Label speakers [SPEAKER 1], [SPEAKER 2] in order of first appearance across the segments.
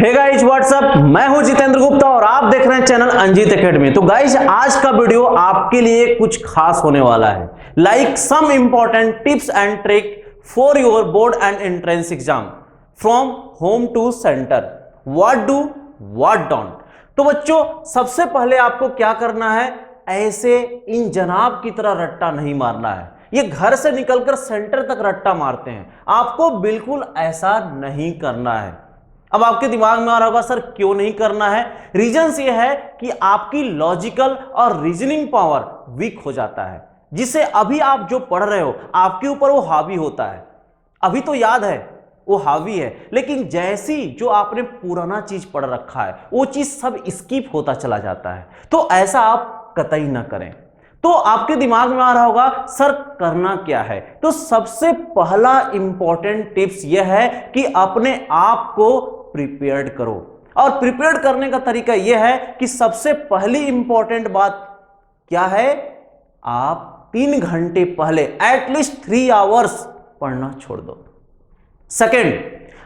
[SPEAKER 1] Hey guys what's up, मैं हूं जितेंद्र गुप्ता और आप देख रहे हैं चैनल अंजीत एकेडमी। तो गाइस आज का वीडियो आपके लिए कुछ खास होने वाला है, like some important tips and trick for your board and entrance exam from home to centre, what do what don't. तो बच्चों सबसे पहले आपको क्या करना है, ऐसे इन जनाब की तरह रट्टा नहीं मारना है। ये घर से निकलकर सेंटर तक रट्टा मारते हैं, आपको बिल्कुल ऐसा नहीं करना है। अब आपके दिमाग में आ रहा होगा सर क्यों नहीं करना है। रीजंस ये है कि आपकी लॉजिकल और रीजनिंग पावर वीक हो जाता है, जिसे अभी आप जो पढ़ रहे हो आपके ऊपर वो हावी होता है। अभी तो याद है वो हावी है, लेकिन जैसी जो आपने पुराना चीज पढ़ रखा है वो चीज सब स्किप होता चला जाता है। तो ऐसा आप कतई ना करें। तो आपके दिमाग में आ रहा होगा सर करना क्या है। तो सबसे पहला इंपॉर्टेंट टिप्स यह है कि अपने आप को प्रिपेयर्ड करो। और प्रिपेयर्ड करने का तरीका यह है कि सबसे पहली इंपॉर्टेंट बात क्या है, आप 3 घंटे पहले एटलीस्ट 3 आवर्स पढ़ना छोड़ दो। सेकेंड,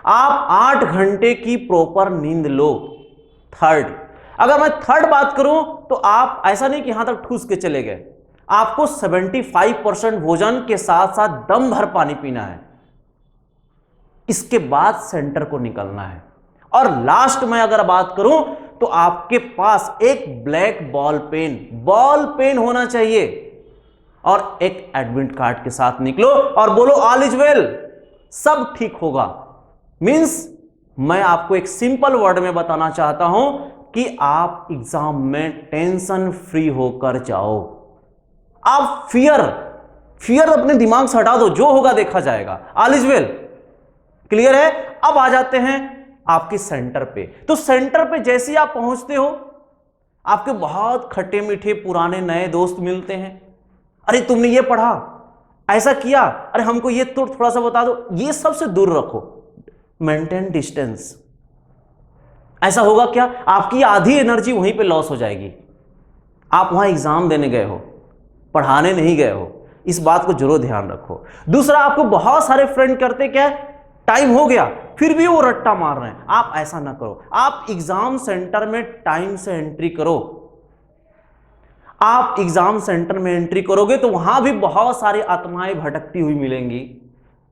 [SPEAKER 1] आप 8 घंटे की प्रॉपर नींद लो। थर्ड, अगर मैं थर्ड बात करूं तो आप ऐसा नहीं कि यहां तक ठूस के चले गए, आपको 75% भोजन के साथ साथ दम भर पानी पीना है। इसके बाद सेंटर को निकलना है। और लास्ट में अगर बात करूं तो आपके पास एक ब्लैक बॉल पेन होना चाहिए और एक एडमिट कार्ड के साथ निकलो और बोलो ऑल इज वेल, सब ठीक होगा। मींस मैं आपको एक सिंपल वर्ड में बताना चाहता हूं कि आप एग्जाम में टेंशन फ्री होकर जाओ। आप फियर अपने दिमाग से हटा दो, जो होगा देखा जाएगा। ऑल इज वेल, क्लियर है। अब आ जाते हैं आपके सेंटर पे। तो सेंटर पे जैसे ही आप पहुंचते हो आपके बहुत खट्टे मीठे पुराने नए दोस्त मिलते हैं। अरे तुमने ये पढ़ा, ऐसा किया, अरे हमको ये तो थोड़ा सा बता दो। ये सबसे दूर रखो, मेंटेन डिस्टेंस। ऐसा होगा क्या, आपकी आधी एनर्जी वहीं पे लॉस हो जाएगी। आप वहां एग्जाम देने गए हो, पढ़ाने नहीं गए हो। इस बात को जरूर ध्यान रखो। दूसरा, आपको बहुत सारे फ्रेंड करते क्या, टाइम हो गया फिर भी वो रट्टा मार रहे हैं। आप ऐसा ना करो, आप एग्जाम सेंटर में टाइम से एंट्री करो। आप एग्जाम सेंटर में एंट्री करोगे तो वहां भी बहुत सारी आत्माएं भटकती हुई मिलेंगी।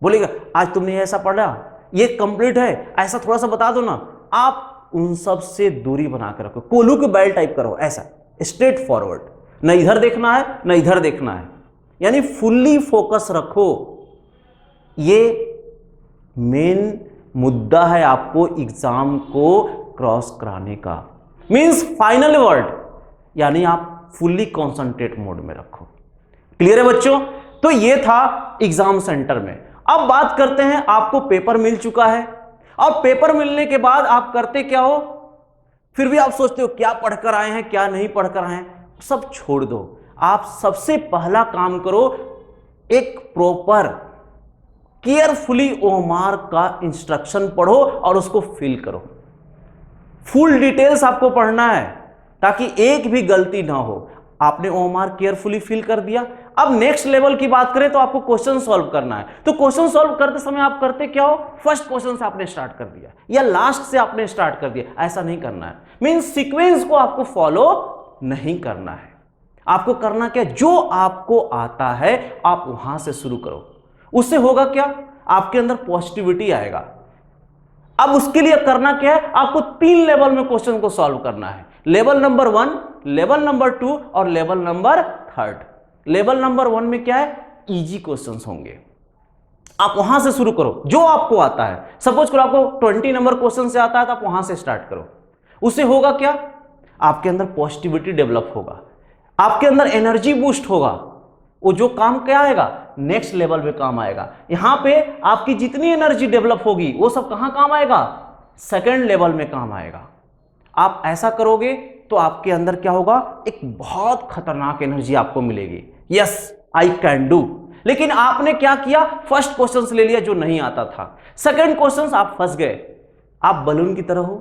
[SPEAKER 1] बोलेगा आज तुमने ऐसा पढ़ा, ये कंप्लीट है, ऐसा थोड़ा सा बता दो ना। आप उन सब से दूरी बना कर रखो, कोलू के बैल टाइप करो, ऐसा स्ट्रेट फॉरवर्ड, न इधर देखना है न इधर देखना है, यानी फुल्ली फोकस रखो। ये मेन मुद्दा है आपको एग्जाम को क्रॉस कराने का। मींस फाइनल वर्ड, यानी आप फुल्ली कॉन्सेंट्रेट मोड में रखो। क्लियर है बच्चों। तो ये था एग्जाम सेंटर में। अब बात करते हैं, आपको पेपर मिल चुका है। अब पेपर मिलने के बाद आप करते क्या हो, फिर भी आप सोचते हो क्या पढ़कर आए हैं क्या नहीं पढ़कर आए हैं, सब छोड़ दो। आप सबसे पहला काम करो, एक प्रॉपर केयरफुली ओमार का इंस्ट्रक्शन पढ़ो और उसको फिल करो। फुल डिटेल्स आपको पढ़ना है ताकि एक भी गलती ना हो। आपने ओमार केयरफुली फिल कर दिया। अब नेक्स्ट लेवल की बात करें तो आपको क्वेश्चन सॉल्व करना है। तो क्वेश्चन सॉल्व करते समय आप करते क्या हो, फर्स्ट क्वेश्चन से आपने स्टार्ट कर दिया या लास्ट से आपने स्टार्ट कर दिया, ऐसा नहीं करना है। मींस सीक्वेंस को आपको फॉलो नहीं करना है। आपको करना क्या, जो आपको आता है आप वहां से शुरू करो। उससे होगा क्या, आपके अंदर पॉजिटिविटी आएगा। अब उसके लिए करना क्या है, आपको 3 लेवल में क्वेश्चन को सॉल्व करना है। लेवल नंबर 1, लेवल नंबर 2 और लेवल नंबर 3। लेवल नंबर 1 में क्या है, इजी क्वेश्चंस होंगे। आप वहां से शुरू करो, जो आपको आता है। सपोज करो आपको 20 नंबर क्वेश्चन से आता है तो आप वहां से स्टार्ट करो। उससे होगा क्या, आपके अंदर पॉजिटिविटी डेवलप होगा, आपके अंदर एनर्जी बूस्ट होगा। वो जो काम क्या आएगा, नेक्स्ट लेवल में काम आएगा। यहां पे आपकी जितनी एनर्जी डेवलप होगी वो सब कहां काम आएगा, सेकंड लेवल में काम आएगा। आप ऐसा करोगे तो आपके अंदर क्या होगा, एक बहुत खतरनाक एनर्जी आपको मिलेगी। Yes I can do. लेकिन आपने क्या किया, फर्स्ट क्वेश्चन से ले लिया जो नहीं आता था, सेकंड क्वेश्चन आप फंस गए। आप बलून की तरह हो,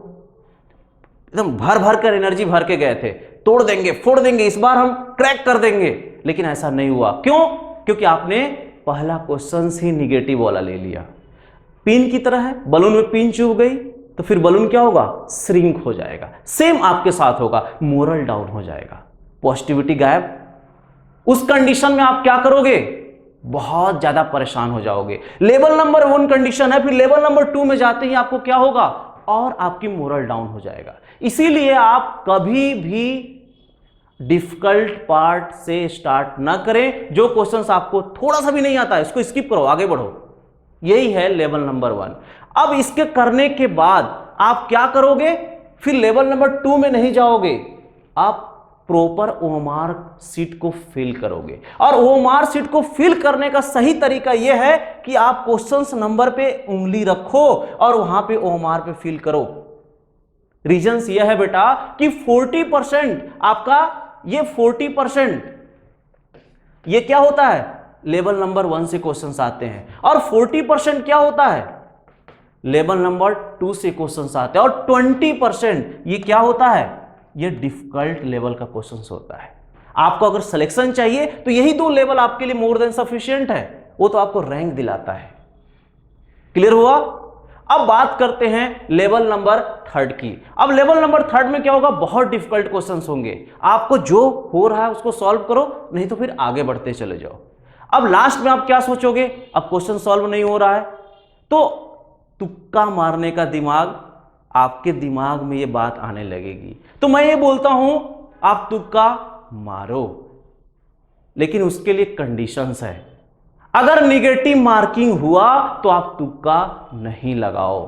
[SPEAKER 1] एकदम भर भर कर एनर्जी भर के गए थे, तोड़ देंगे फोड़ देंगे, इस बार हम क्रैक कर देंगे, लेकिन ऐसा नहीं हुआ। क्यों, क्योंकि आपने पहला क्वेश्चन ही निगेटिव वाला ले लिया। पिन की तरह है, बलून में पिन चुभ गई, तो फिर बलून क्या होगा, श्रिंक हो जाएगा। सेम आपके साथ होगा, मोरल डाउन हो जाएगा, पॉजिटिविटी गायब। उस कंडीशन में आप क्या करोगे, बहुत ज्यादा परेशान हो जाओगे। लेवल नंबर 1 कंडीशन है, फिर लेवल नंबर 2 में जाते ही आपको क्या होगा, और आपकी मोरल डाउन हो जाएगा। इसीलिए आप कभी भी डिफिकल्ट पार्ट से स्टार्ट ना करें। जो क्वेश्चंस आपको थोड़ा सा भी नहीं आता है इसको स्किप करो, आगे बढ़ो। यही है लेवल नंबर 1। अब इसके करने के बाद आप क्या करोगे, फिर लेवल नंबर 2 में नहीं जाओगे, आप प्रॉपर ओएमआर सीट को फिल करोगे। और ओएमआर सीट को फिल करने का सही तरीका यह है कि आप क्वेश्चंस नंबर पे उंगली रखो और वहां पे ओएमआर पे फिल करो। रीजंस यह है बेटा कि 40% आपका ये 40% ये क्या होता है, लेवल नंबर 1 से क्वेश्चंस आते हैं, और 40% क्या होता है, लेवल नंबर 2 से क्वेश्चंस आते हैं, और 20% ये क्या होता है, ये डिफिकल्ट लेवल का क्वेश्चंस होता है। आपको अगर सिलेक्शन चाहिए तो यही 2 लेवल आपके लिए मोर देन सफिशिएंट है, वो तो आपको रैंक दिलाता है। क्लियर हुआ। अब बात करते हैं लेवल नंबर 3 की। अब लेवल नंबर 3 में क्या होगा, बहुत डिफिकल्ट क्वेश्चंस होंगे। आपको जो हो रहा है उसको सॉल्व करो, नहीं तो फिर आगे बढ़ते चले जाओ। अब लास्ट में आप क्या सोचोगे, अब क्वेश्चन सॉल्व नहीं हो रहा है तो तुक्का मारने का दिमाग, आपके दिमाग में ये बात आने लगेगी। तो मैं ये बोलता हूं आप तुक्का मारो, लेकिन उसके लिए कंडीशंस है। अगर निगेटिव मार्किंग हुआ तो आप तुक्का नहीं लगाओ।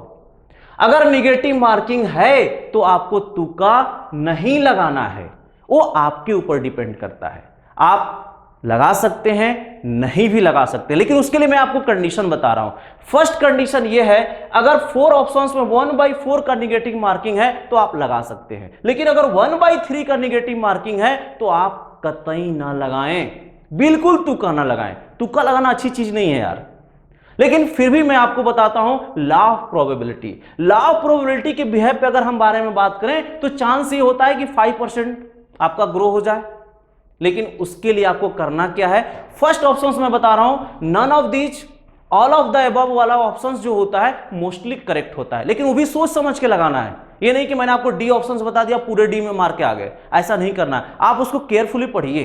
[SPEAKER 1] अगर निगेटिव मार्किंग है तो आपको तुक्का नहीं लगाना है, वो आपके ऊपर डिपेंड करता है। आप लगा सकते हैं, नहीं भी लगा सकते, लेकिन उसके लिए मैं आपको कंडीशन बता रहा हूं। फर्स्ट कंडीशन ये है, अगर 4 ऑप्शंस में 1/4 का निगेटिव मार्किंग है तो आप लगा सकते हैं, लेकिन अगर 1/3 का निगेटिव मार्किंग है तो आप कतई ना लगाएं, बिल्कुल तुक्का ना लगाएं। तुक्का लगाना अच्छी चीज नहीं है यार, लेकिन फिर भी मैं आपको बताता हूं law of probability. Law of probability के बिहेव पे अगर हम बारे में बात करें तो चांस ये होता है कि 5% आपका ग्रो हो जाए, लेकिन उसके लिए आपको करना क्या है, फर्स्ट ऑप्शंस में बता रहा हूं, none of these, all of the above वाला ऑप्शंस जो होता है मोस्टली करेक्ट होता है, लेकिन वो भी सोच समझ के लगाना है। ये नहीं कि मैंने आपको डी ऑप्शंस बता दिया पूरे डी में मार के आ गए, ऐसा नहीं करना है। आप उसको केयरफुली पढ़िए।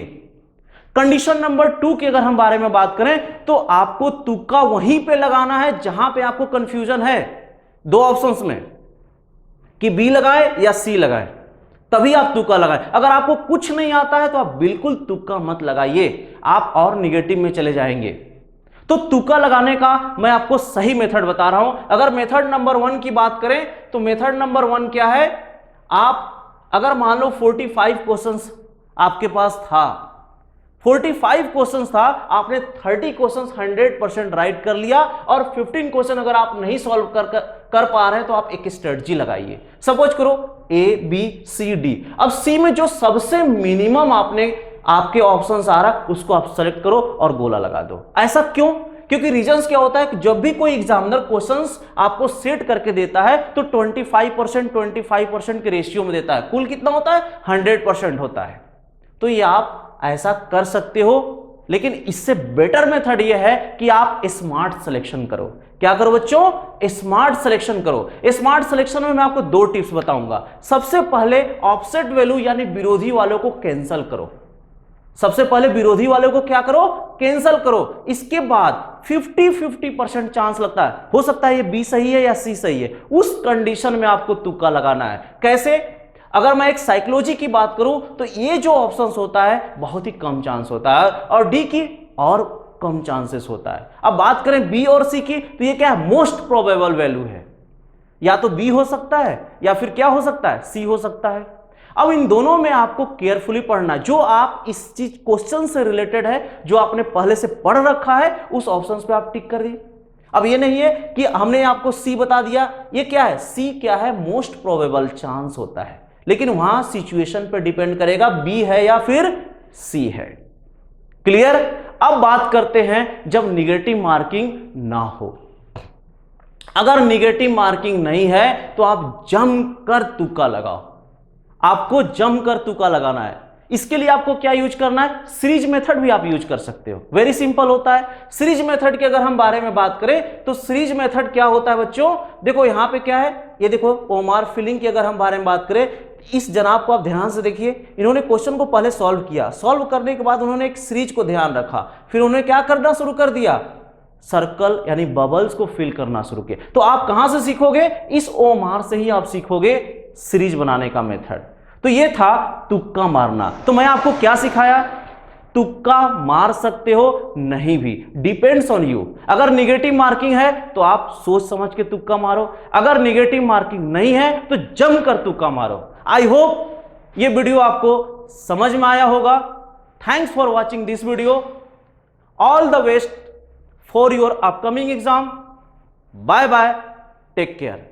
[SPEAKER 1] कंडीशन नंबर 2 की अगर हम बारे में बात करें तो आपको तुक्का वहीं पे लगाना है जहां पे आपको कंफ्यूजन है 2 ऑप्शंस में कि बी लगाए या सी लगाए, तभी आप तुक्का लगाएं। अगर आपको कुछ नहीं आता है तो आप बिल्कुल तुक्का मत लगाइए, आप और निगेटिव में चले जाएंगे। तो तुक्का लगाने का मैं आपको सही मेथड बता रहा हूं। अगर मेथड नंबर 1 की बात करें तो मेथड नंबर 1 क्या है, आप अगर मान लो 45 क्वेश्चंस आपके पास था, 45 क्वेश्चंस था, आपने 30 क्वेश्चंस 100% राइट कर लिया, और 15 क्वेश्चन अगर आप नहीं सॉल्व कर पा रहे हैं तो आप एक स्ट्रेटजी लगाइए। सपोज करो A B C D, अब C में जो सबसे मिनिमम आपके ऑप्शंस आ रहा उसको आप सेलेक्ट करो और गोला लगा दो। ऐसा क्यों, क्योंकि रीजंस क्या होता है कि जब भी कोई एग्जामिनर क्वेश्चंस आपको सेट करके देता है तो 25% के रेशियो में देता है, कुल कितना होता है 100% होता है। तो ये आप ऐसा कर सकते हो, लेकिन इससे बेटर मेथड यह है कि आप स्मार्ट सिलेक्शन करो। क्या करो बच्चों, स्मार्ट सिलेक्शन करो। स्मार्ट सिलेक्शन में मैं आपको 2 टिप्स बताऊंगा। सबसे पहले ऑफसेट वैल्यू यानी विरोधी वालों को कैंसिल करो। सबसे पहले विरोधी वालों को क्या करो, कैंसिल करो। इसके बाद 50-50% चांस लगता है, हो सकता है ये बी सही है या सी सही है, उस कंडीशन में आपको तुक्का लगाना है। कैसे, अगर मैं एक साइकोलॉजी की बात करूं तो ये जो ऑप्शंस होता है बहुत ही कम चांस होता है, और डी की और कम चांसेस होता है। अब बात करें बी और सी की तो ये क्या है, मोस्ट प्रोबेबल वैल्यू है, या तो बी हो सकता है या फिर क्या हो सकता है, सी हो सकता है। अब इन दोनों में आपको केयरफुली पढ़ना, जो आप इस चीज क्वेश्चन से रिलेटेड है, जो आपने पहले से पढ़ रखा है, उस ऑप्शंस पे आप टिक कर दिए। अब ये नहीं है कि हमने आपको सी बता दिया, ये क्या है, सी क्या है, मोस्ट प्रोबेबल चांस होता है, लेकिन वहां सिचुएशन पर डिपेंड करेगा बी है या फिर सी है। क्लियर। अब बात करते हैं जब निगेटिव मार्किंग ना हो। अगर निगेटिव मार्किंग नहीं है तो आप जमकर तुक्का लगाओ, आपको जमकर तुक्का लगाना है। इसके लिए आपको क्या यूज करना है, सीरीज मेथड भी आप यूज कर सकते हो। वेरी सिंपल होता है। सीरीज मेथड के अगर हम बारे में बात करें तो सीरीज मेथड क्या होता है बच्चों, देखो यहां पे क्या है, ये देखो ओमार फिलिंग की अगर हम बारे में बात करें, इस जनाब को आप ध्यान से देखिए, इन्होंने क्वेश्चन को पहले सॉल्व किया, सॉल्व करने के बाद उन्होंने एक सीरीज को ध्यान रखा, फिर उन्होंने क्या करना शुरू कर दिया, सर्कल यानी बबल्स को फिल करना शुरू किया। तो आप कहां से सीखोगे, इस ओमार से ही आप सीखोगे सीरीज बनाने का मेथड। तो ये था तुक्का मारना। तो मैं आपको क्या सिखाया, तुक्का मार सकते हो नहीं भी, डिपेंड्स ऑन यू। अगर निगेटिव मार्किंग है तो आप सोच समझ के तुक्का मारो, अगर निगेटिव मार्किंग नहीं है तो जमकर तुक्का मारो। आई होप ये वीडियो आपको समझ में आया होगा। Thanks for watching this video. All the best for your upcoming exam. Bye bye, take care.